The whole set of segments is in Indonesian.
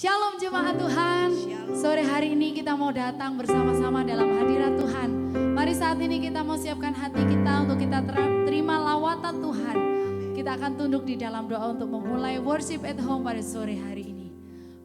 Shalom jemaat Tuhan. Sore hari ini kita mau datang bersama-sama dalam hadirat Tuhan. Mari saat ini kita mau siapkan hati kita untuk kita terima lawatan Tuhan. Kita akan tunduk di dalam doa untuk memulai worship at home pada sore hari ini.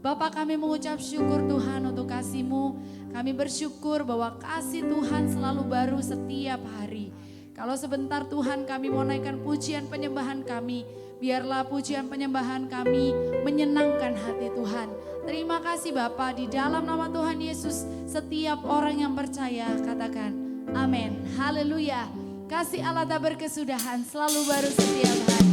Bapa, kami mengucap syukur Tuhan untuk kasih-Mu. Kami bersyukur bahwa kasih Tuhan selalu baru setiap hari. Kalau sebentar Tuhan kami mau naikkan pujian penyembahan kami. Biarlah pujian penyembahan kami menyenangkan hati Tuhan. Terima kasih Bapa, di dalam nama Tuhan Yesus setiap orang yang percaya katakan amin. Haleluya. Kasih Allah tak berkesudahan selalu baru setiap hari.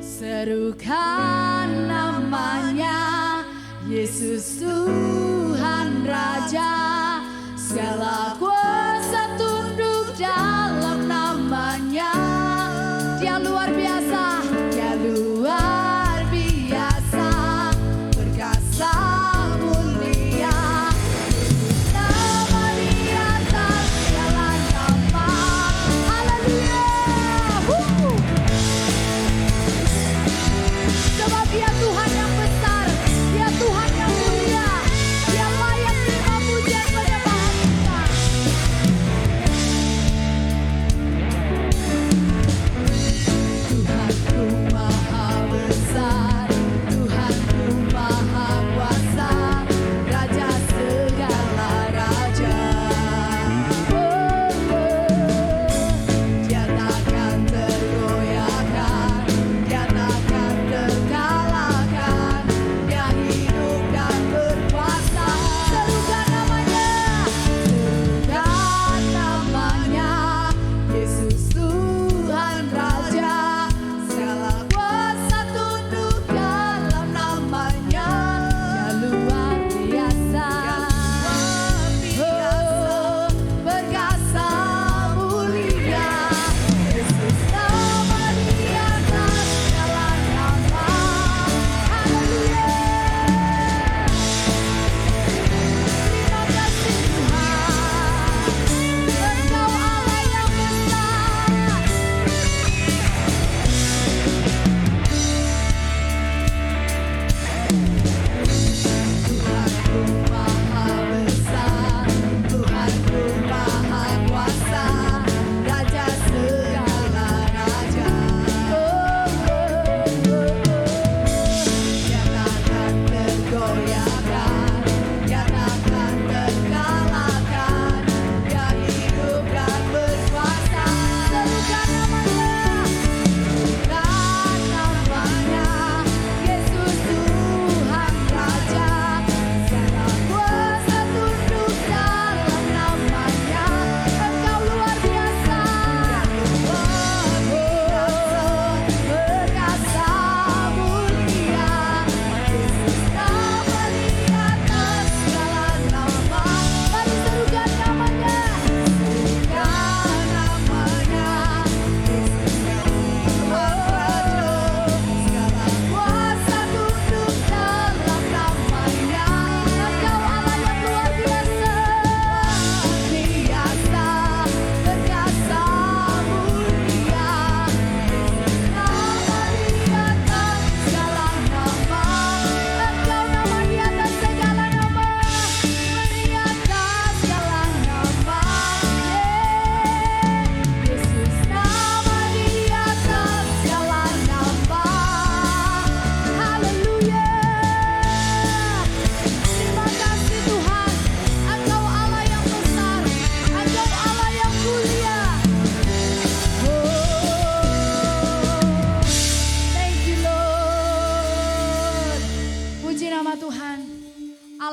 Serukan namanya, Yesus Tuhan Raja, segala kuasa tunduk dalam namanya. Dia luar biasa, dia luar biasa, perkasa mulia. Nama di atas segala nama. Haleluya. Sebab dia Tuhan yang besar, dia Tuhan yang mulia, dia layak terima pujian penyembahan kita.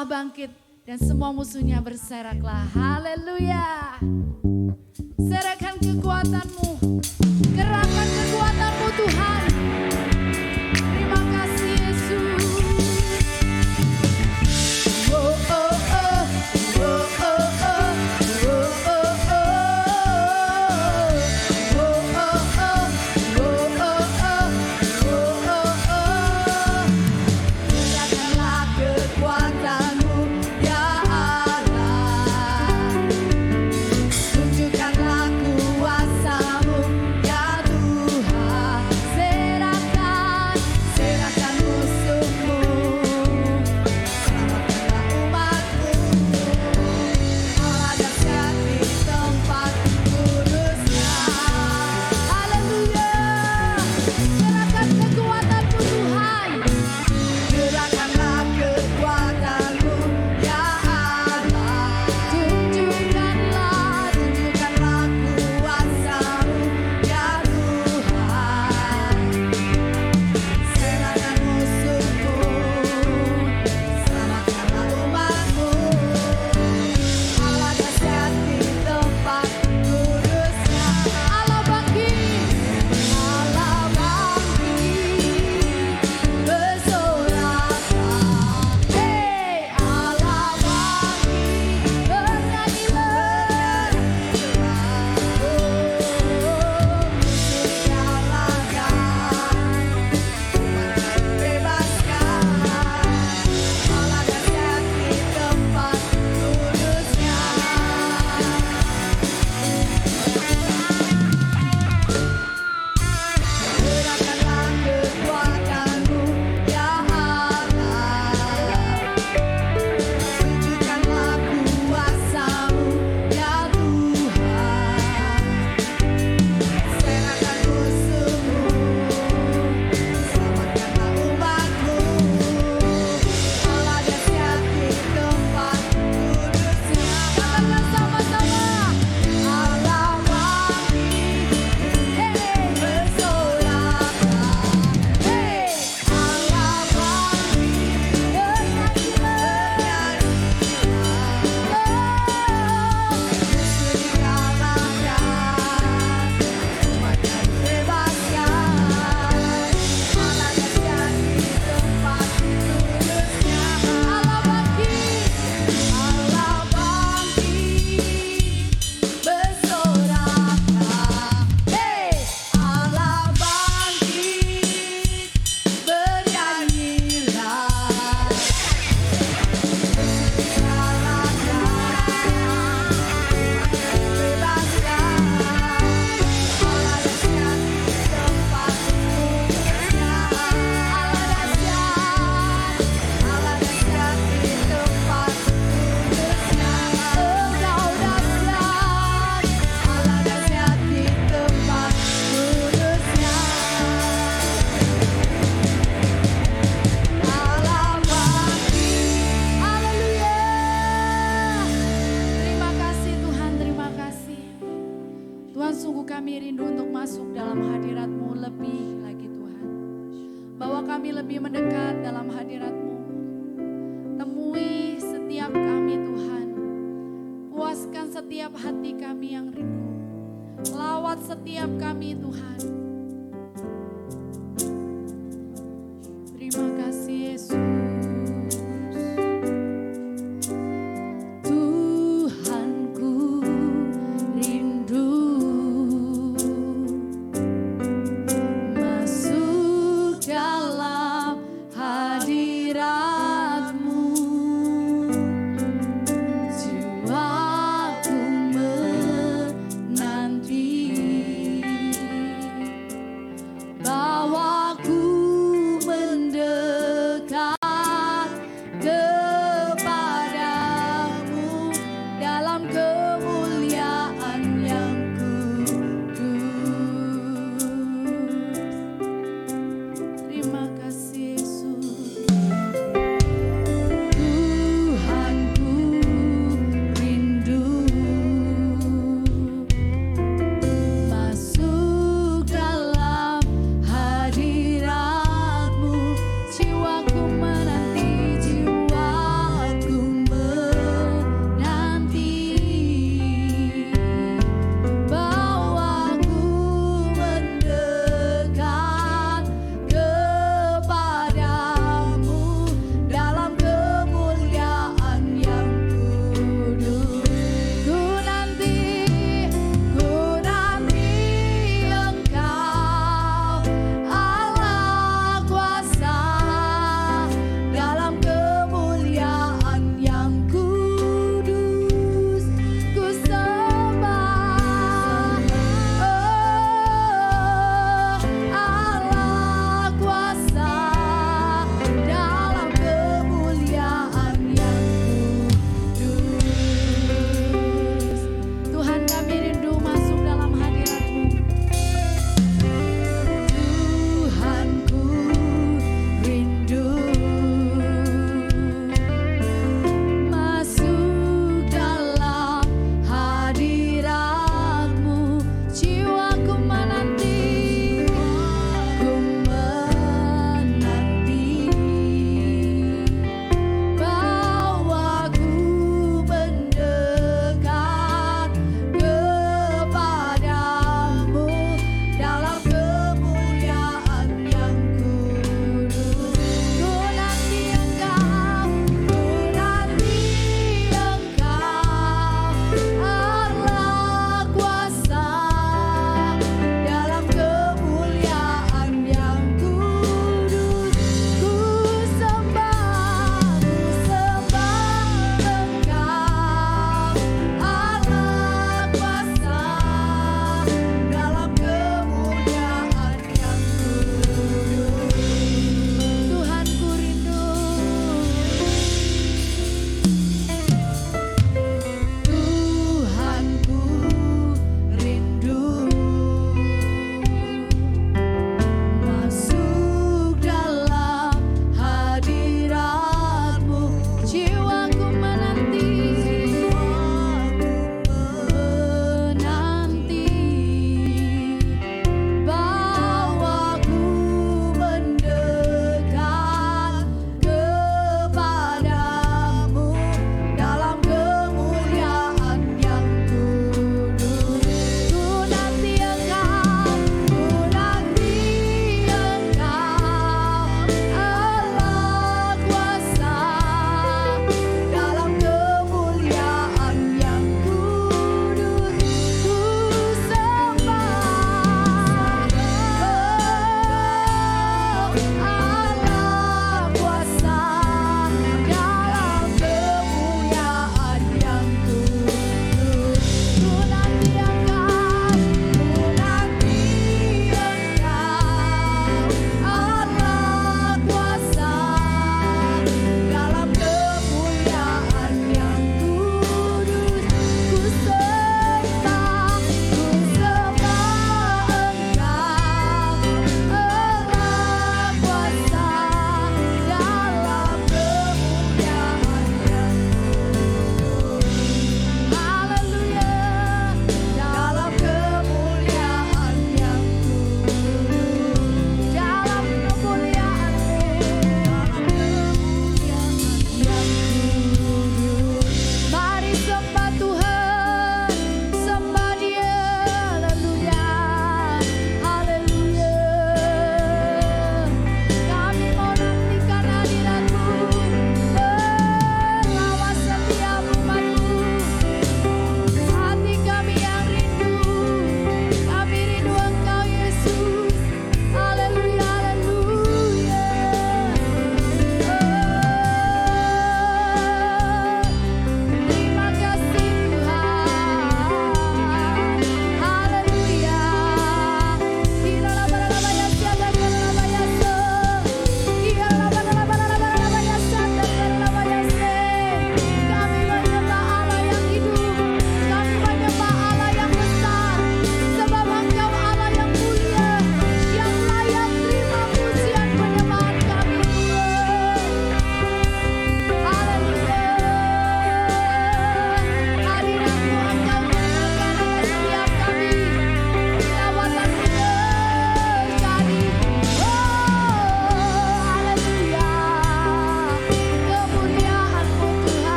Allah bangkit dan semua musuhnya berseraklah. Haleluya. Serahkan kekuatanmu, kerahkan kekuatanmu Tuhan. Terima kasih Yesus. Oh, oh, oh. Oh, oh, oh. Oh, oh, oh. Oh, oh, oh. Oh, oh, oh. Oh, oh, oh. Nyatakanlah kekuatanmu ya Allah. Tunjukkanlah kuasa-Mu ya Tuhan. Serahkan musuh-Mu. Selamatkanlah umat-Mu. Allah dahsyat di tempat kudus-Nya. Haleluya. Serahkan kekuatan-Mu Tuhan. Gerakkanlah kekuatan-Mu ya Allah. Tunjukkanlah kuasa-Mu ya Tuhan. Serahkan musuh-Mu, selamatkanlah umat-Mu. Allah dahsyat di tempat kudus-Nya. Allah bangkit, bersoraklah. Hei, Allah bangkit, bernyanyilah. Bebaskan, Allah dahsyat di tempat kudus-Nya. Gerakkanlah kekuatan-Mu ya Allah. Tunjukkanlah kuasa-Mu ya Tuhan. Serahkan musuh-Mu, selamatkanlah umat-Mu. Allah dahsyat di tempat kudus-Nya. Katakan sama-sama. Allah bangkit, hei bersoraklah. Hei, Allah bangkit, bernyanyilah. Musuh dikalahkan, umatnya dibebaskan. Allah dahsyat di tempat kudus-Nya. Allah bangkit, bersoraklah. Hei, Allah bangkit, bernyanyilah. Terima kasih Tuhan, terima kasih. Tuhan, sungguh kami rindu untuk masuk dalam hadirat-Mu lebih lagi Tuhan. Bawa kami lebih mendekat dalam hadirat-Mu. Temui setiap kami Tuhan. Puaskan setiap hati kami yang rindu. Lawat setiap kami Tuhan. Terima kasih Yesus. Tuhanku rindu masuk dalam hadirat-Mu. Jiwaku menanti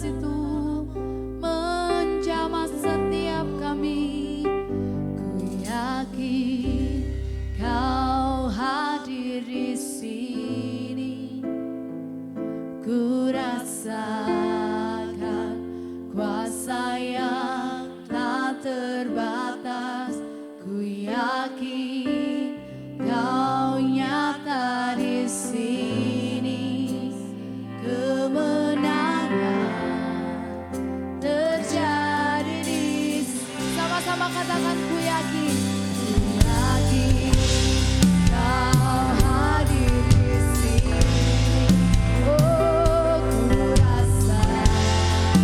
kasih itu menjamah setiap kami. Ku yakin Kau hadir di sini. Ku rasakan kuasa yang tak terbatas. Ku yakin Kau nyata di sini. Kemenangan terjadi di sini. Sama-sama katakan ku yakin. Ku yakin Kau hadir di sini. Oh, ku rasakan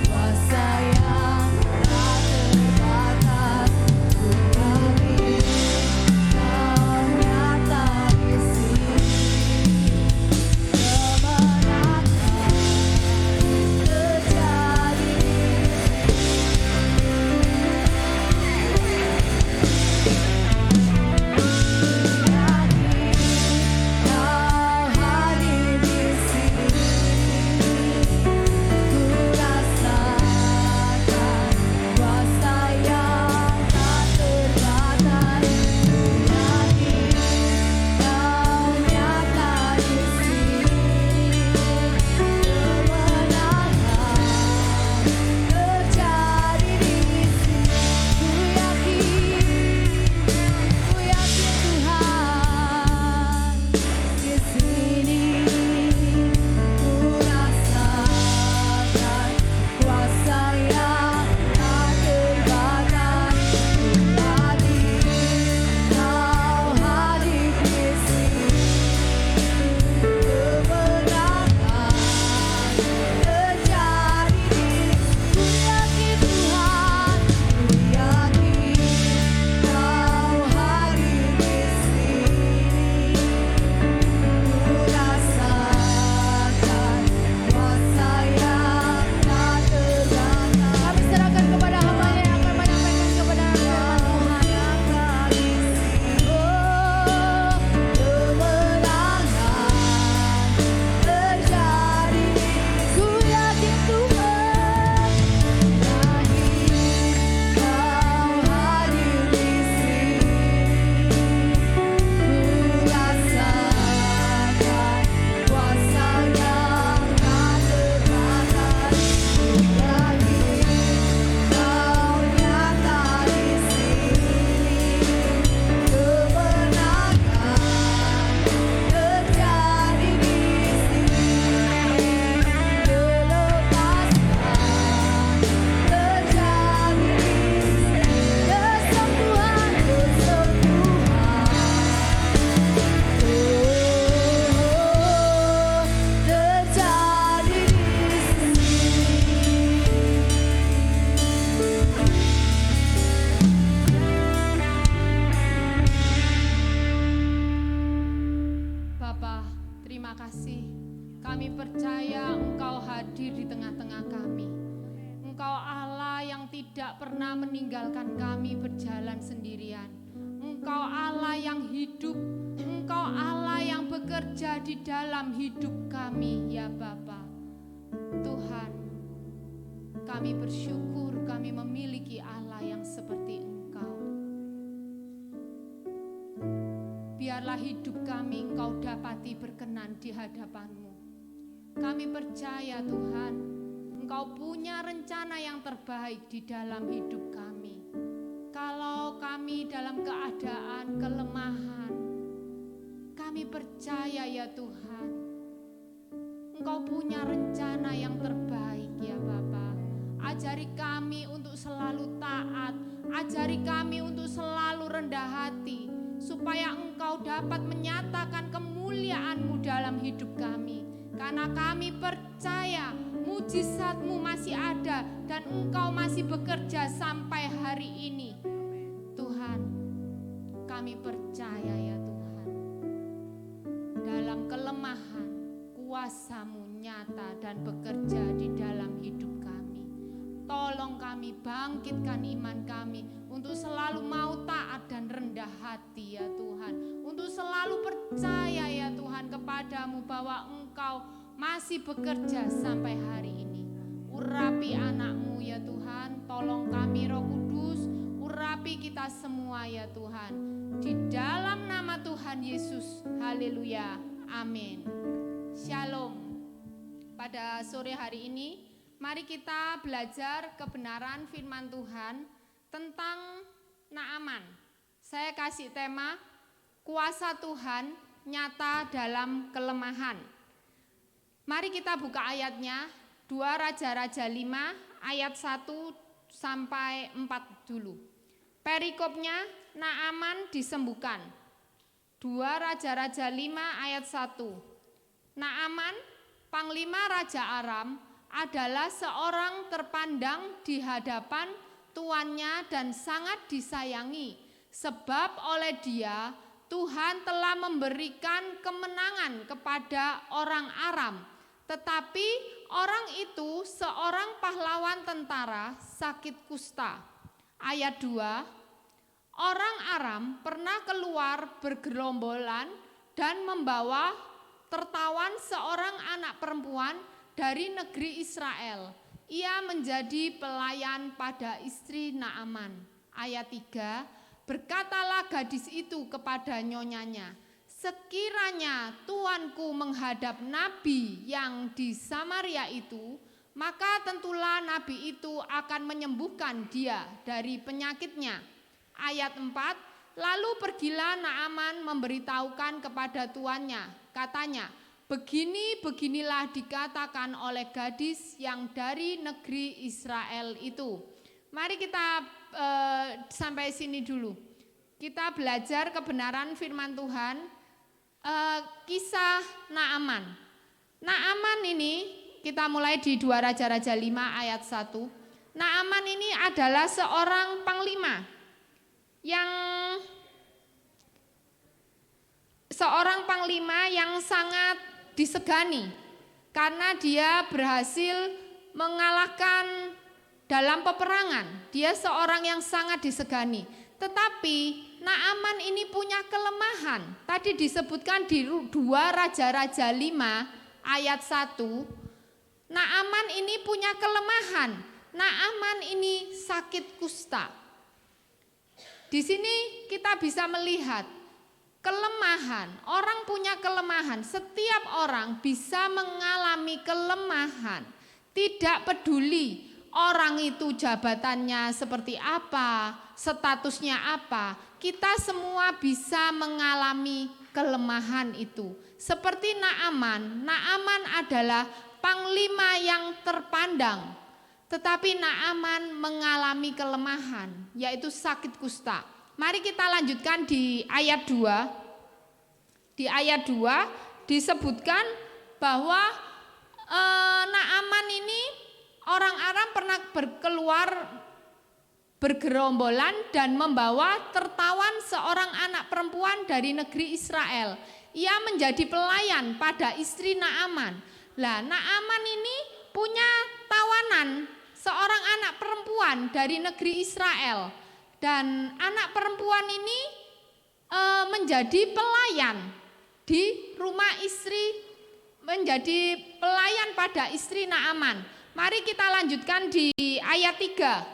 kuasa yang tak terbatas. Ku yakin Kau nyata di sini. Kemenangan terjadi di Kami percaya Engkau hadir di tengah-tengah kami. Engkau Allah yang tidak pernah meninggalkan kami berjalan sendirian. Engkau Allah yang hidup. Engkau Allah yang bekerja di dalam hidup kami, ya Bapa. Tuhan, kami bersyukur kami memiliki Allah yang seperti Engkau. Biarlah hidup kami Engkau dapati berkenan di hadapan-Mu. Kami percaya Tuhan, Engkau punya rencana yang terbaik di dalam hidup kami. Kalau kami dalam keadaan kelemahan, kami percaya ya Tuhan, Engkau punya rencana yang terbaik ya Bapa. Ajari kami untuk selalu taat, ajari kami untuk selalu rendah hati, supaya Engkau dapat menyatakan kemuliaan-Mu dalam hidup kami. Karena kami percaya mujizat-Mu masih ada dan Engkau masih bekerja sampai hari ini. Tuhan, kami percaya ya Tuhan, dalam kelemahan kuasa-Mu nyata dan bekerja di dalam hidup kami. Tolong kami bangkitkan iman kami untuk selalu mau taat dan rendah hati ya Tuhan. Untuk selalu percaya ya Tuhan kepadamu bahwa Engkau masih bekerja sampai hari ini. urapi anakmu ya Tuhan. Tolong kami Roh Kudus, urapi kita semua ya Tuhan. Di dalam nama Tuhan Yesus, haleluya, amin. Shalom. Pada sore hari ini, mari kita belajar kebenaran firman Tuhan tentang Naaman. Saya kasih tema, kuasa Tuhan nyata dalam kelemahan. Mari kita buka ayatnya, 2 Raja-Raja 5 ayat 1 sampai 4 dulu. Perikopnya, Naaman disembuhkan. 2 Raja-Raja 5 ayat 1. Naaman, panglima Raja Aram, adalah seorang terpandang di hadapan tuannya dan sangat disayangi, sebab oleh dia Tuhan telah memberikan kemenangan kepada orang Aram. Tetapi orang itu seorang pahlawan tentara sakit kusta. Ayat 2, orang Aram pernah keluar bergerombolan dan membawa tertawan seorang anak perempuan dari negeri Israel. Ia menjadi pelayan pada istri Naaman. Ayat 3, berkatalah gadis itu kepada nyonyanya, sekiranya tuanku menghadap nabi yang di Samaria itu, maka tentulah nabi itu akan menyembuhkan dia dari penyakitnya. Ayat 4, lalu pergilah Naaman memberitahukan kepada tuannya, katanya, beginilah dikatakan oleh gadis yang dari negeri Israel itu. Mari kita sampai sini dulu. Kita belajar kebenaran firman Tuhan. Kisah Naaman. Naaman ini kita mulai di 2 Raja-Raja 5 ayat 1. Naaman ini adalah seorang panglima yang sangat disegani karena dia berhasil mengalahkan dalam peperangan. Dia seorang yang sangat disegani. Tetapi Naaman ini punya kelemahan. Tadi disebutkan di 2 Raja-Raja 5 ayat 1. Naaman ini punya kelemahan. Naaman ini sakit kusta. Di sini kita bisa melihat kelemahan. Orang punya kelemahan. Setiap orang bisa mengalami kelemahan. Tidak peduli orang itu jabatannya seperti apa, statusnya apa. Kita semua bisa mengalami kelemahan itu. Seperti Naaman. Naaman adalah panglima yang terpandang. Tetapi Naaman mengalami kelemahan, yaitu sakit kusta. Mari kita lanjutkan di ayat 2. Di ayat 2 disebutkan bahwa Naaman ini orang Aram pernah keluar bergerombolan dan membawa tertawan seorang anak perempuan dari negeri Israel. Ia menjadi pelayan pada istri Naaman. Lah, Naaman ini punya tawanan seorang anak perempuan dari negeri Israel. Dan anak perempuan ini menjadi pelayan di rumah istri, menjadi pelayan pada istri Naaman. Mari kita lanjutkan di ayat 3.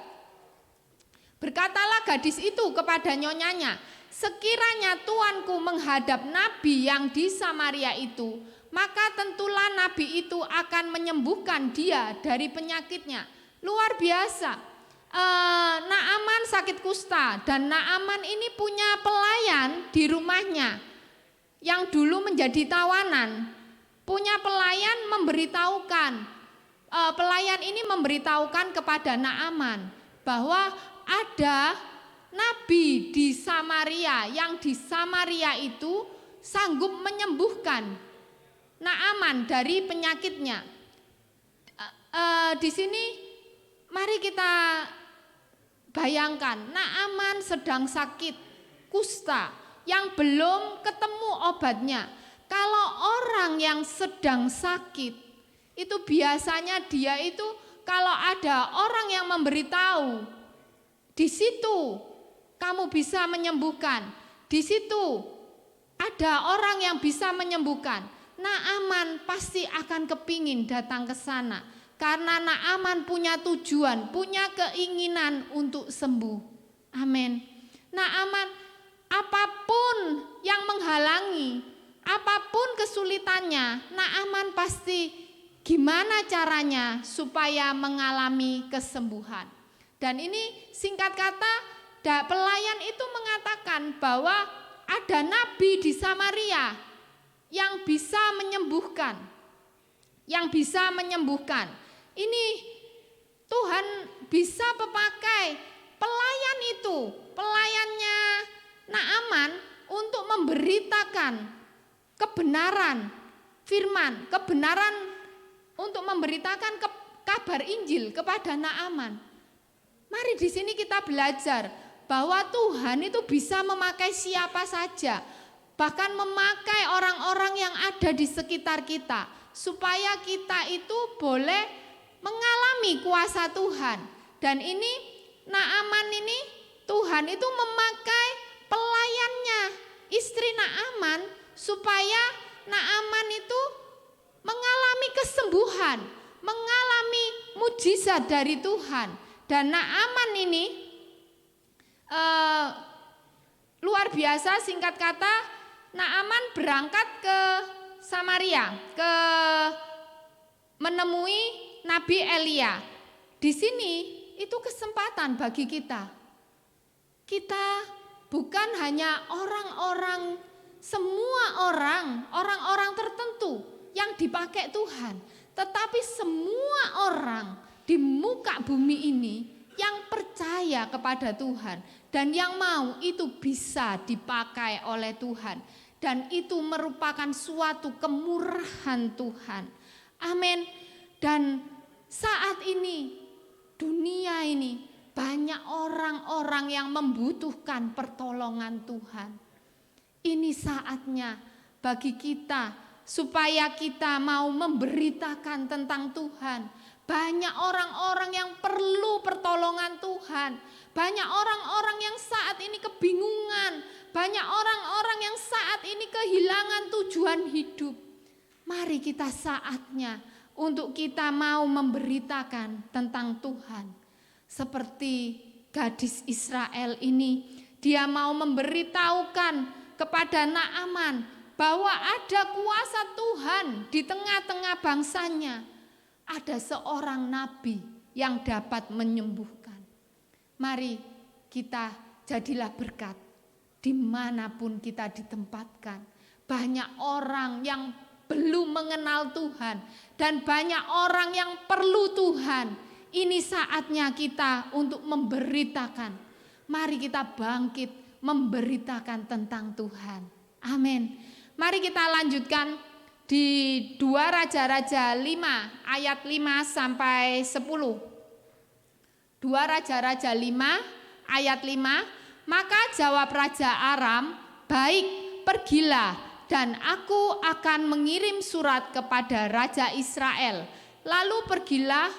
Berkatalah gadis itu kepada nyonyanya, sekiranya tuanku menghadap nabi yang di Samaria itu, maka tentulah nabi itu akan menyembuhkan dia dari penyakitnya. Luar biasa. Naaman sakit kusta dan Naaman ini punya pelayan di rumahnya yang dulu menjadi tawanan. Punya pelayan pelayan ini memberitahukan kepada Naaman bahwa ada nabi di Samaria yang di Samaria itu sanggup menyembuhkan Naaman dari penyakitnya. Di sini mari kita bayangkan, Naaman sedang sakit kusta yang belum ketemu obatnya. Kalau orang yang sedang sakit itu biasanya dia itu kalau ada orang yang memberitahu, di situ kamu bisa menyembuhkan. Di situ ada orang yang bisa menyembuhkan. Naaman pasti akan kepingin datang ke sana. Karena Naaman punya tujuan, punya keinginan untuk sembuh. Amin. Naaman, apapun yang menghalangi, apapun kesulitannya, Naaman pasti gimana caranya supaya mengalami kesembuhan. Dan ini singkat kata, pelayan itu mengatakan bahwa ada nabi di Samaria yang bisa menyembuhkan. Ini Tuhan bisa memakai pelayan itu, pelayannya Naaman untuk memberitakan kebenaran firman, kebenaran untuk memberitakan kabar Injil kepada Naaman. Mari di sini kita belajar bahwa Tuhan itu bisa memakai siapa saja, bahkan memakai orang-orang yang ada di sekitar kita, supaya kita itu boleh mengalami kuasa Tuhan. Dan ini Naaman ini Tuhan itu memakai pelayannya, istri Naaman, supaya Naaman itu mengalami kesembuhan, mengalami mujizat dari Tuhan. Dan Naaman ini luar biasa, singkat kata, Naaman berangkat ke Samaria, menemui Nabi Elia. Di sini itu kesempatan bagi kita. Kita bukan hanya orang-orang, semua orang-orang tertentu yang dipakai Tuhan, tetapi semua orang di muka bumi ini yang percaya kepada Tuhan dan yang mau itu bisa dipakai oleh Tuhan, dan itu merupakan suatu kemurahan Tuhan. Amin. Dan saat ini dunia ini banyak orang-orang yang membutuhkan pertolongan Tuhan. Ini saatnya bagi kita supaya kita mau memberitakan tentang Tuhan. Banyak orang-orang yang perlu pertolongan Tuhan. Banyak orang-orang yang saat ini kebingungan. Banyak orang-orang yang saat ini kehilangan tujuan hidup. Mari kita saatnya untuk kita mau memberitakan tentang Tuhan. Seperti gadis Israel ini, dia mau memberitahukan kepada Naaman bahwa ada kuasa Tuhan di tengah-tengah bangsanya. Ada seorang nabi yang dapat menyembuhkan. Mari kita jadilah berkat dimanapun kita ditempatkan. Banyak orang yang belum mengenal Tuhan dan banyak orang yang perlu Tuhan. Ini saatnya kita untuk memberitakan. Mari kita bangkit memberitakan tentang Tuhan. Amin. Mari kita lanjutkan di 2 Raja-Raja 5 ayat 5 sampai 10. 2 Raja-Raja 5 ayat 5. Maka jawab Raja Aram, "Baik, pergilah, dan aku akan mengirim surat kepada Raja Israel." Lalu pergilah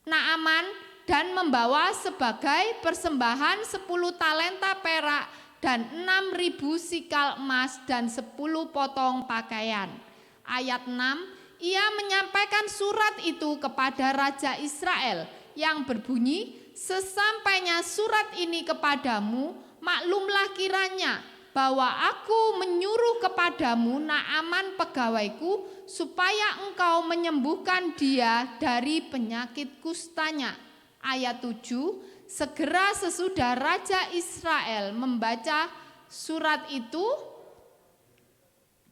Naaman dan membawa sebagai persembahan 10 talenta perak dan 6.000 sikal emas dan 10 potong pakaian. Ayat 6, ia menyampaikan surat itu kepada Raja Israel yang berbunyi, "Sesampainya surat ini kepadamu, maklumlah kiranya bahwa aku menyuruh kepadamu Naaman pegawaiku supaya engkau menyembuhkan dia dari penyakit kustanya." Ayat 7, segera sesudah Raja Israel membaca surat itu,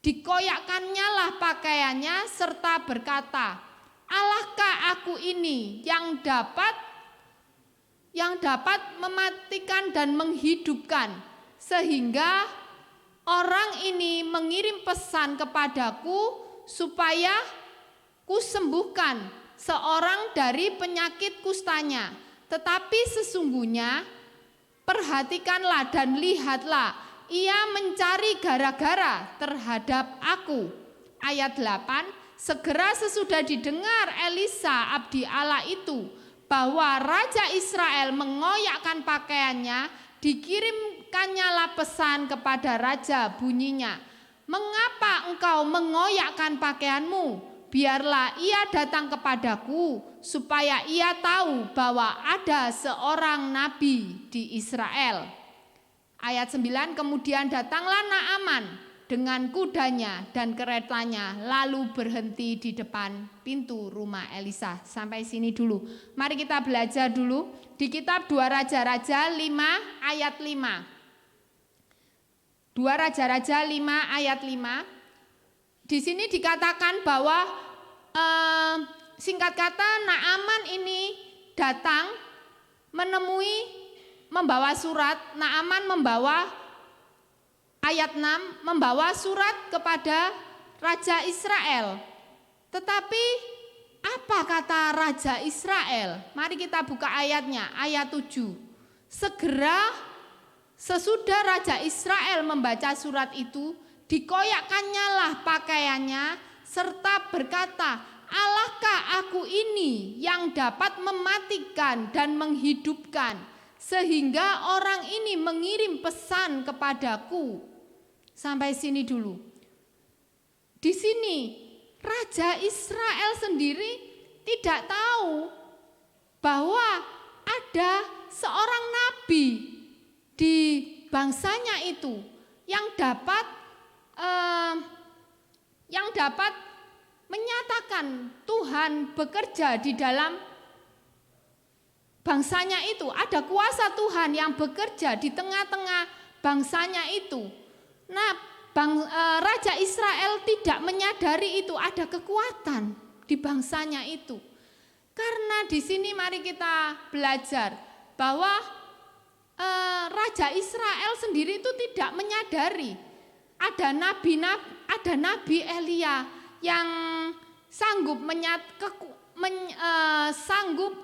dikoyakkannya lah pakaiannya serta berkata, "Allahkah aku ini yang dapat mematikan dan menghidupkan, sehingga orang ini mengirim pesan kepadaku supaya kusembuhkan seorang dari penyakit kustanya. Tetapi sesungguhnya perhatikanlah dan lihatlah, ia mencari gara-gara terhadap aku." Ayat 8, segera sesudah didengar Elisa abdi Allah itu bahwa Raja Israel mengoyakkan pakaiannya, dikirimkannya lah pesan kepada raja, bunyinya, "Mengapa engkau mengoyakkan pakaianmu? biarlah ia datang kepadaku, supaya ia tahu bahwa ada seorang nabi di Israel. Ayat 9, kemudian datanglah Naaman dengan kudanya dan keretanya, lalu berhenti di depan pintu rumah Elisa. Sampai sini dulu. Mari kita belajar dulu di kitab 2 Raja-Raja 5 ayat 5. 2 Raja-Raja 5 ayat 5. Di sini dikatakan bahwa singkat kata Naaman ini datang menemui, membawa surat. Naaman membawa, ayat 6, membawa surat kepada Raja Israel. Tetapi apa kata Raja Israel? Mari kita buka ayatnya, ayat 7. Segera sesudah Raja Israel membaca surat itu, dikoyakkannyalah lah pakaiannya serta berkata, Allahkah aku ini yang dapat mematikan dan menghidupkan, sehingga orang ini mengirim pesan kepadaku. Sampai sini dulu. Di sini Raja Israel sendiri tidak tahu bahwa ada seorang nabi di bangsanya itu yang dapat menyatakan Tuhan bekerja di dalam bangsanya itu. Ada kuasa Tuhan yang bekerja di tengah-tengah bangsanya itu. Nah, Raja Israel tidak menyadari itu ada kekuatan di bangsanya itu. Karena di sini mari kita belajar bahwa Raja Israel sendiri itu tidak menyadari ada nabi Elia yang sanggup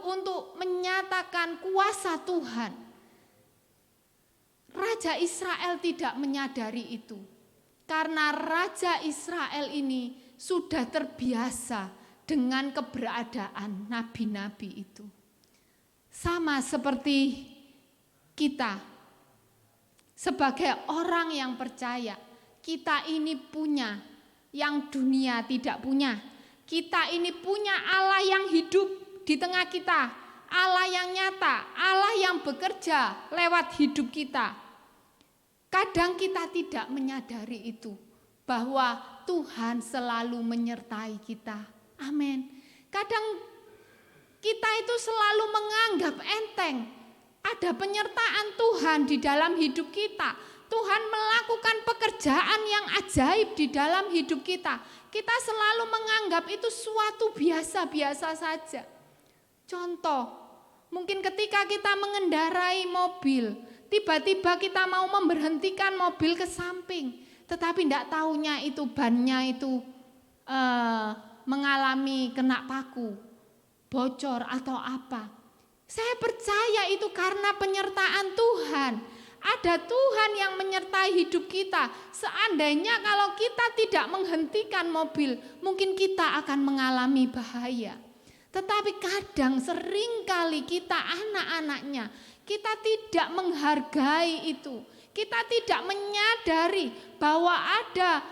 untuk menyatakan kuasa Tuhan. Raja Israel tidak menyadari itu. Karena Raja Israel ini sudah terbiasa dengan keberadaan nabi-nabi itu. Sama seperti kita, sebagai orang yang percaya, kita ini punya yang dunia tidak punya. Kita ini punya Allah yang hidup di tengah kita, Allah yang nyata, Allah yang bekerja lewat hidup kita. Kadang kita tidak menyadari itu, bahwa Tuhan selalu menyertai kita. Amin. Kadang kita itu selalu menganggap enteng ada penyertaan Tuhan di dalam hidup kita. Tuhan melakukan pekerjaan yang ajaib di dalam hidup kita. Kita selalu menganggap itu suatu biasa-biasa saja. Contoh, mungkin ketika kita mengendarai mobil, tiba-tiba kita mau memberhentikan mobil ke samping, tetapi tidak tahunya itu bannya itu mengalami kena paku, bocor atau apa. Saya percaya itu karena penyertaan Tuhan. Ada Tuhan yang menyertai hidup kita. Seandainya kalau kita tidak menghentikan mobil, mungkin kita akan mengalami bahaya. Tetapi kadang seringkali kita anak-anaknya, kita tidak menghargai itu. Kita tidak menyadari bahwa ada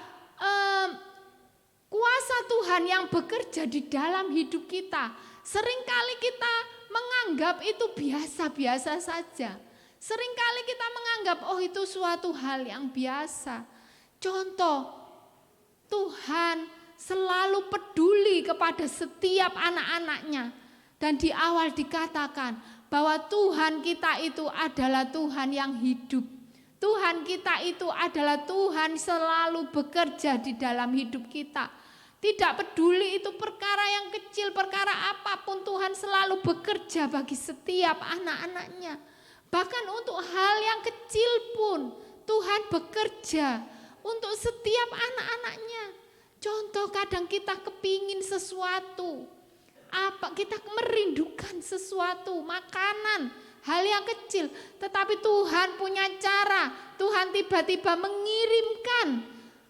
kuasa Tuhan yang bekerja di dalam hidup kita. Seringkali kita menganggap itu biasa-biasa saja. Seringkali kita menganggap, oh itu suatu hal yang biasa. Contoh, Tuhan selalu peduli kepada setiap anak-anaknya. Dan di awal dikatakan bahwa Tuhan kita itu adalah Tuhan yang hidup. Tuhan kita itu adalah Tuhan selalu bekerja di dalam hidup kita. Tidak peduli itu perkara yang kecil, perkara apapun, Tuhan selalu bekerja bagi setiap anak-anaknya. Bahkan untuk hal yang kecil pun Tuhan bekerja untuk setiap anak-anaknya. Contoh, kadang kita kepingin sesuatu, kita merindukan sesuatu, makanan, hal yang kecil. Tetapi Tuhan punya cara, Tuhan tiba-tiba mengirimkan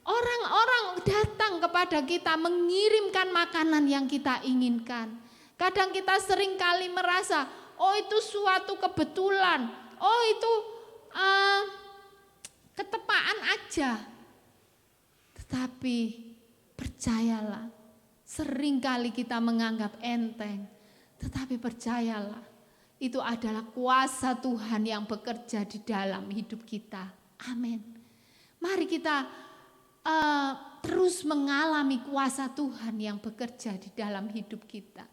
orang-orang datang kepada kita, mengirimkan makanan yang kita inginkan. Kadang kita seringkali merasa, oh itu suatu kebetulan, oh itu ketepaan aja. Tetapi percayalah, Seringkali kita menganggap enteng, tetapi percayalah, itu adalah kuasa Tuhan yang bekerja di dalam hidup kita. Amin. Mari kita terus mengalami kuasa Tuhan yang bekerja di dalam hidup kita.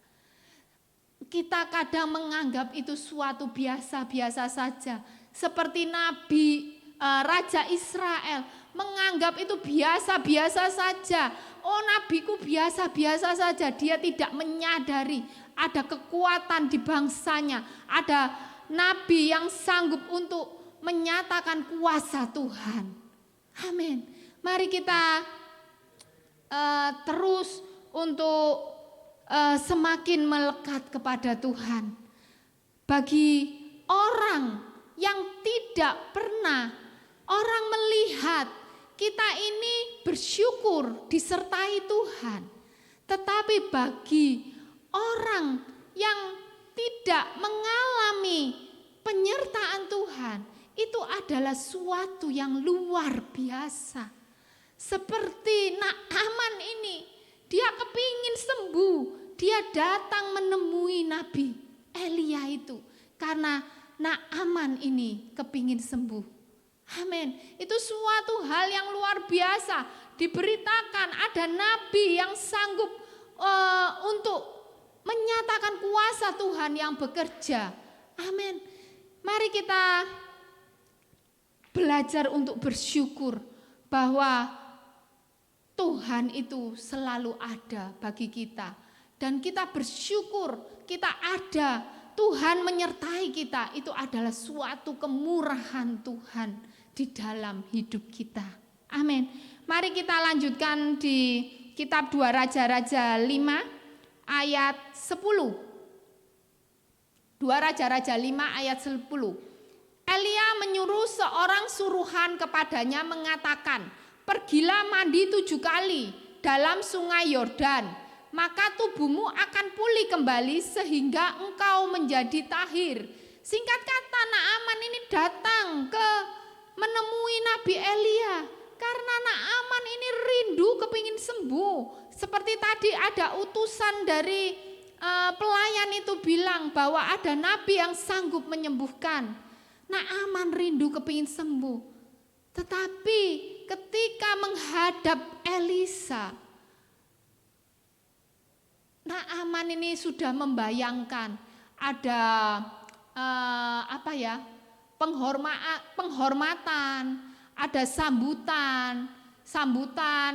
Kita kadang menganggap itu suatu biasa-biasa saja. Seperti Nabi Raja Israel menganggap itu biasa-biasa saja. Oh, nabiku biasa-biasa saja. Dia tidak menyadari ada kekuatan di bangsanya. Ada nabi yang sanggup untuk menyatakan kuasa Tuhan. Amin. Mari kita terus untuk semakin melekat kepada Tuhan. Bagi orang yang tidak pernah orang melihat kita ini bersyukur disertai Tuhan. Tetapi bagi orang yang tidak mengalami penyertaan Tuhan, itu adalah suatu yang luar biasa. Seperti Naaman ini, dia kepingin sembuh, dia datang menemui Nabi Elia itu. Karena Naaman ini kepingin sembuh. Amin. Itu suatu hal yang luar biasa. Diberitakan ada nabi yang sanggup untuk menyatakan kuasa Tuhan yang bekerja. Amin. Mari kita belajar untuk bersyukur bahwa Tuhan itu selalu ada bagi kita. Dan kita bersyukur kita ada, Tuhan menyertai kita. Itu adalah suatu kemurahan Tuhan di dalam hidup kita. Amin. Mari kita lanjutkan di kitab 2 Raja-Raja 5 ayat 10. 2 Raja-Raja 5 ayat 10. Elia menyuruh seorang suruhan kepadanya mengatakan, pergilah mandi 7 kali dalam sungai Yordan, maka tubuhmu akan pulih kembali sehingga engkau menjadi tahir. Singkat kata, Naaman ini datang menemui Nabi Elia karena Naaman ini rindu kepingin sembuh. Seperti tadi ada utusan dari pelayan itu bilang bahwa ada nabi yang sanggup menyembuhkan. Naaman rindu kepingin sembuh. Tetapi ketika menghadap Elisa, Naaman ini sudah membayangkan ada penghormatan, ada sambutan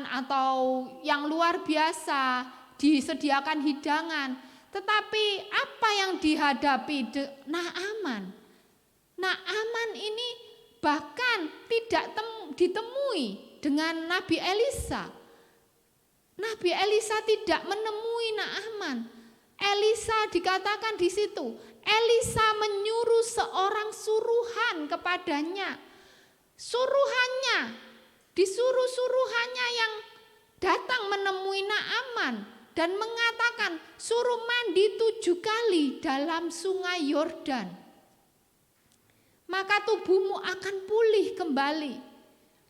atau yang luar biasa, disediakan hidangan. Tetapi apa yang dihadapi Naaman? Naaman ini bahkan tidak ditemui dengan Nabi Elisa. Nabi Elisa tidak menemui Naaman. Elisa dikatakan di situ, Elisa menyuruh seorang suruhan kepadanya. Disuruh suruhannya yang datang menemui Naaman dan mengatakan, suruh mandi 7 kali dalam sungai Yordan, maka tubuhmu akan pulih kembali.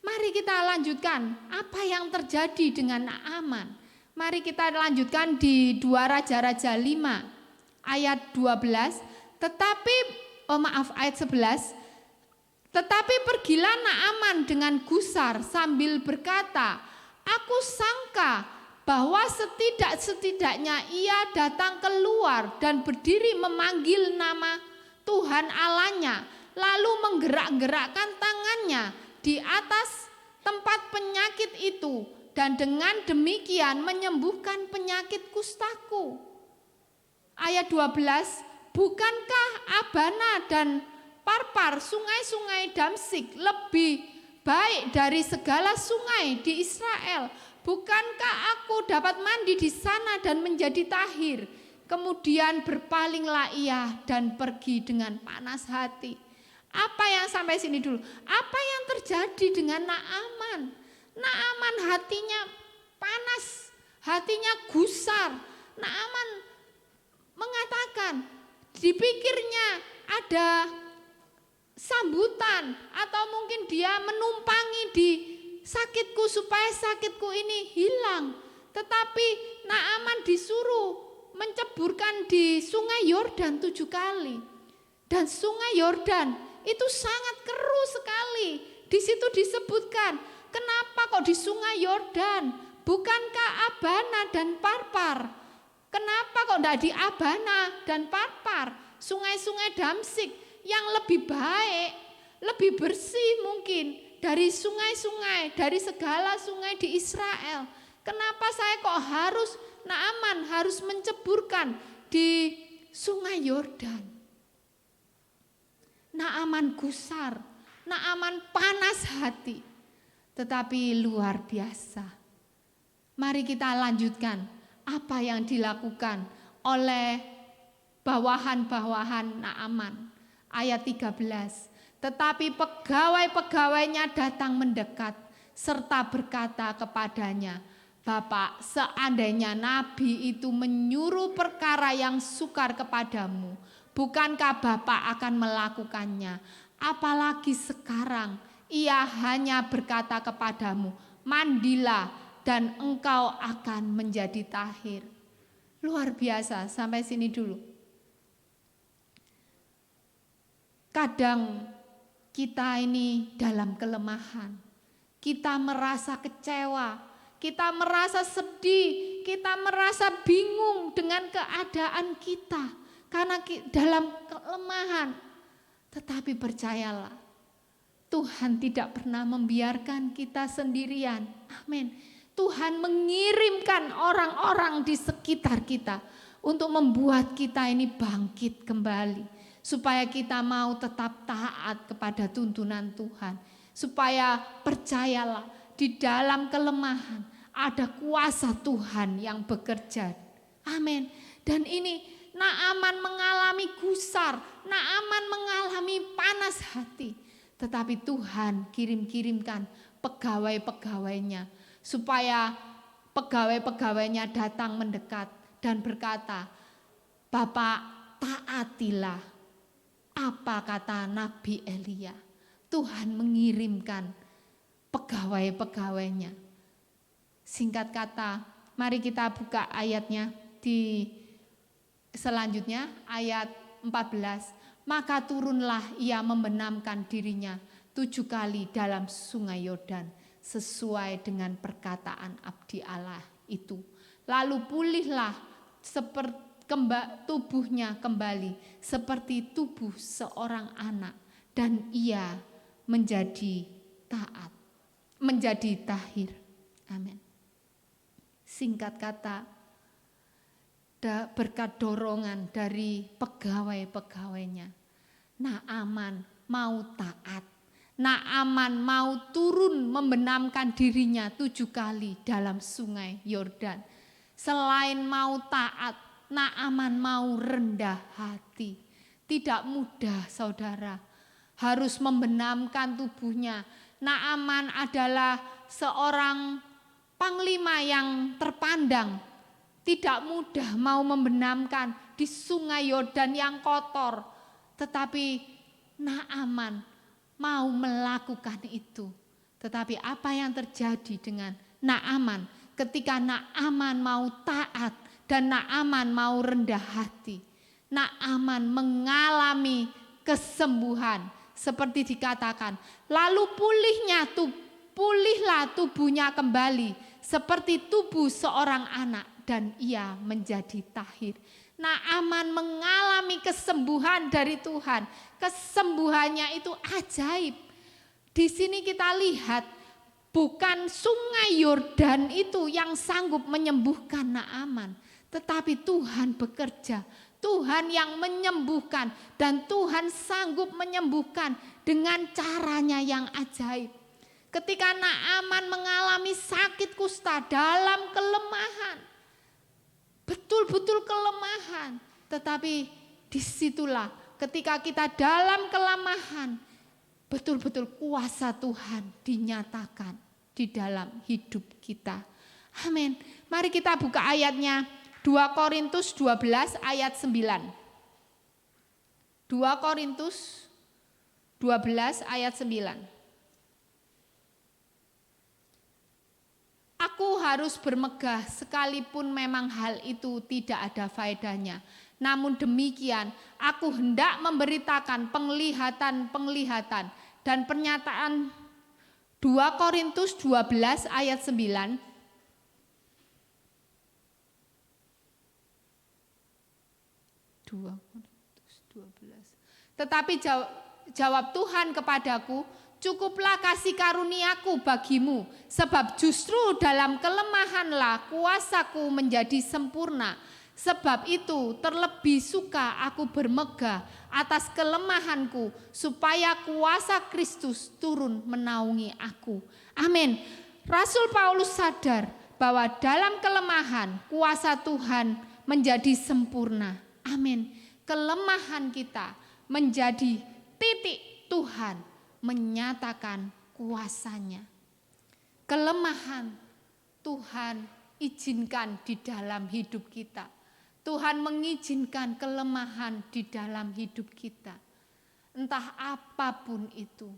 Mari kita lanjutkan apa yang terjadi dengan Naaman. Mari kita lanjutkan di 2 Raja-Raja 5 ayat 12. Ayat 11. Tetapi pergilah Naaman dengan gusar sambil berkata, aku sangka bahwa setidak-setidaknya ia datang keluar dan berdiri memanggil nama Tuhan Allahnya, lalu menggerak-gerakkan tangannya di atas tempat penyakit itu, dan dengan demikian menyembuhkan penyakit kustaku. Ayat 12, bukankah Abana dan Parpar, sungai-sungai Damsik, lebih baik dari segala sungai di Israel? Bukankah aku dapat mandi di sana dan menjadi tahir? Kemudian berpalinglah ia dan pergi dengan panas hati. Apa yang sampai sini dulu? Apa yang terjadi dengan Naaman? Naaman hatinya panas, hatinya gusar. Naaman mengatakan, dipikirnya ada sambutan atau mungkin dia menumpangi di sakitku supaya sakitku ini hilang. Tetapi Naaman disuruh menceburkan di sungai Yordan 7 kali. Dan sungai Yordan itu sangat keruh sekali. Di situ disebutkan, kenapa kok di sungai Yordan? Bukankah Abana dan Parpar? Kenapa kok tidak di Abana dan Parpar? Sungai-sungai Damsik yang lebih baik, lebih bersih mungkin dari sungai-sungai, dari segala sungai di Israel. Kenapa saya kok harus Naaman harus menceburkan di sungai Yordan? Naaman gusar, Naaman panas hati, tetapi luar biasa. Mari kita lanjutkan apa yang dilakukan oleh bawahan-bawahan Naaman. Ayat 13. Tetapi pegawai-pegawainya datang mendekat serta berkata kepadanya, Bapak, seandainya nabi itu menyuruh perkara yang sukar kepadamu, bukankah Bapak akan melakukannya? Apalagi sekarang ia hanya berkata kepadamu, mandilah dan engkau akan menjadi tahir. Luar biasa, sampai sini dulu. Kadang kita ini dalam kelemahan, kita merasa kecewa, kita merasa sedih, kita merasa bingung dengan keadaan kita karena dalam kelemahan. Tetapi percayalah, Tuhan tidak pernah membiarkan kita sendirian. Amin. Tuhan mengirimkan orang-orang di sekitar kita untuk membuat kita ini bangkit kembali. Supaya kita mau tetap taat kepada tuntunan Tuhan. Supaya percayalah, di dalam kelemahan ada kuasa Tuhan yang bekerja. Amin. Dan ini Naaman mengalami gusar, Naaman mengalami panas hati. Tetapi Tuhan kirimkan pegawai-pegawainya supaya pegawai-pegawainya datang mendekat dan berkata, Bapak, taatilah apa kata Nabi Elia. Tuhan mengirimkan pegawai-pegawainya. Singkat kata, mari kita buka ayatnya di selanjutnya ayat 14. Maka turunlah ia membenamkan dirinya 7 kali dalam sungai Yordan sesuai dengan perkataan abdi Allah itu. Lalu pulihlah tubuhnya kembali seperti tubuh seorang anak dan ia menjadi taat, menjadi tahir. Amin. Singkat kata, berkat dorongan dari pegawai-pegawainya, Naaman mau taat. Naaman mau turun membenamkan dirinya 7 kali dalam sungai Yordan. Selain mau taat, Naaman mau rendah hati. Tidak mudah, saudara, harus membenamkan tubuhnya. Naaman adalah seorang panglima yang terpandang. Tidak mudah mau membenamkan di sungai Yordan yang kotor. Tetapi Naaman mau melakukan itu. Tetapi apa yang terjadi dengan Naaman ketika Naaman mau taat dan Naaman mau rendah hati? Naaman mengalami kesembuhan seperti dikatakan. Lalu pulihlah tubuhnya kembali seperti tubuh seorang anak dan ia menjadi tahir. Naaman mengalami kesembuhan dari Tuhan. Kesembuhannya itu ajaib. Di sini kita lihat bukan sungai Yordan itu yang sanggup menyembuhkan Naaman, tetapi Tuhan bekerja. Tuhan yang menyembuhkan dan Tuhan sanggup menyembuhkan dengan caranya yang ajaib. Ketika Naaman mengalami sakit kusta dalam kelemahan, betul-betul kelemahan, tetapi disitulah ketika kita dalam kelemahan, betul-betul kuasa Tuhan dinyatakan di dalam hidup kita. Amin. Mari kita buka ayatnya 2 Korintus 12 ayat 9. 2 Korintus 12 ayat 9. aku harus bermegah sekalipun memang hal itu tidak ada faedahnya. Namun demikian, aku hendak memberitakan penglihatan-penglihatan dan pernyataan 2 Korintus 12 ayat 9. Tetapi jawab Tuhan kepadaku, cukuplah kasih karuniaku bagimu, sebab justru dalam kelemahanlah kuasaku menjadi sempurna. Sebab itu terlebih suka aku bermegah atas kelemahanku, supaya kuasa Kristus turun menaungi aku. Amin. Rasul Paulus sadar bahwa dalam kelemahan kuasa Tuhan menjadi sempurna. Amin. Kelemahan kita menjadi titik Tuhan menyatakan kuasanya. Kelemahan Tuhan izinkan di dalam hidup kita. Tuhan mengizinkan kelemahan di dalam hidup kita. Entah apapun itu,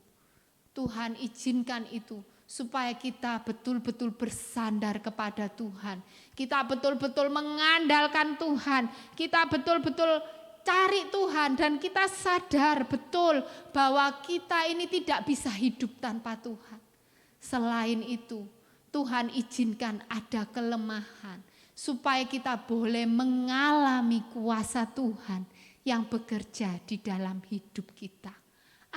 Tuhan izinkan itu supaya kita betul-betul bersandar kepada Tuhan. Kita betul-betul mengandalkan Tuhan. Kita betul-betul cari Tuhan dan kita sadar betul bahwa kita ini tidak bisa hidup tanpa Tuhan. Selain itu, Tuhan izinkan ada kelemahan supaya kita boleh mengalami kuasa Tuhan yang bekerja di dalam hidup kita.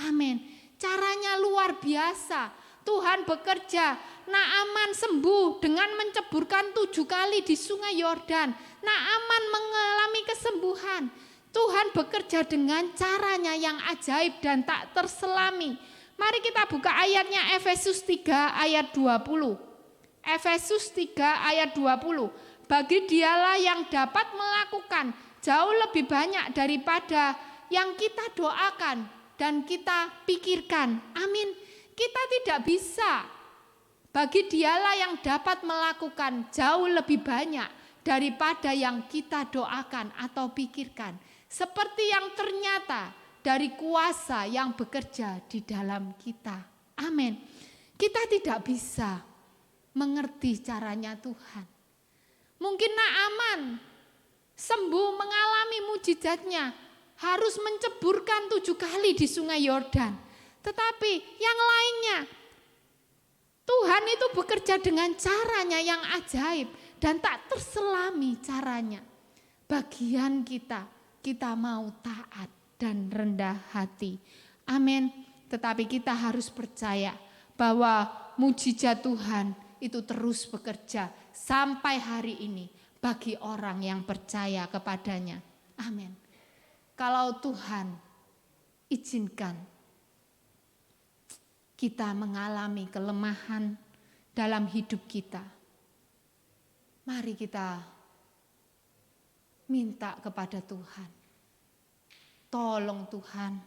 Amin. Caranya luar biasa. Tuhan bekerja. Naaman sembuh dengan menceburkan 7 kali di sungai Yordan. Naaman mengalami kesembuhan. Tuhan bekerja dengan caranya yang ajaib dan tak terselami. Mari kita buka ayatnya Efesus 3 ayat 20. Efesus 3 ayat 20. Bagi dialah yang dapat melakukan jauh lebih banyak daripada yang kita doakan dan kita pikirkan. Amin. Kita tidak bisa. Bagi dialah yang dapat melakukan jauh lebih banyak daripada yang kita doakan atau pikirkan. Seperti yang ternyata dari kuasa yang bekerja di dalam kita. Amin. Kita tidak bisa mengerti caranya Tuhan. Mungkin Naaman sembuh mengalami mujizatnya, harus menceburkan 7 kali di sungai Yordan. Tetapi yang lainnya, Tuhan itu bekerja dengan caranya yang ajaib dan tak terselami caranya. Bagian kita mau taat dan rendah hati. Amin. Tetapi kita harus percaya bahwa mujizat Tuhan itu terus bekerja sampai hari ini bagi orang yang percaya kepadanya. Amin. Kalau Tuhan izinkan kita mengalami kelemahan dalam hidup kita, mari kita minta kepada Tuhan. Tolong Tuhan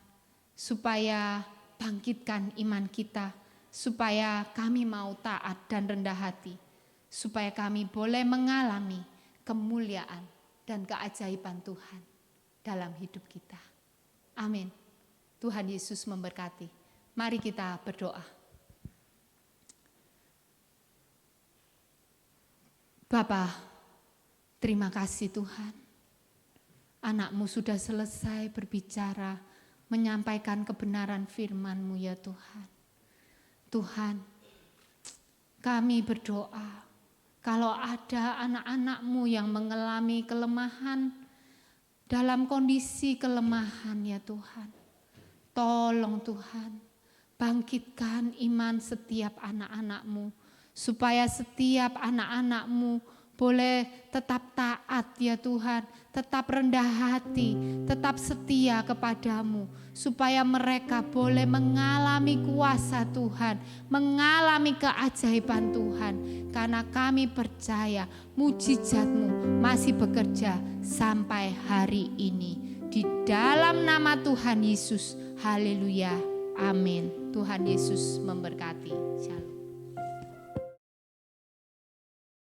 supaya bangkitkan iman kita, supaya kami mau taat dan rendah hati, supaya kami boleh mengalami kemuliaan dan keajaiban Tuhan dalam hidup kita. Amin. Tuhan Yesus memberkati. Mari kita berdoa. Bapa, terima kasih Tuhan. Anak-Mu sudah selesai berbicara, menyampaikan kebenaran firman-Mu ya Tuhan. Tuhan, kami berdoa kalau ada anak-anak-Mu yang mengalami kelemahan, dalam kondisi kelemahan ya Tuhan, tolong Tuhan, bangkitkan iman setiap anak-anak-Mu, supaya setiap anak-anak-Mu boleh tetap taat ya Tuhan, tetap rendah hati, tetap setia kepadamu, supaya mereka boleh mengalami kuasa Tuhan, mengalami keajaiban Tuhan, karena kami percaya mujizat-Mu masih bekerja sampai hari ini. Di dalam nama Tuhan Yesus, haleluya, amin. Tuhan Yesus memberkati. Shalom.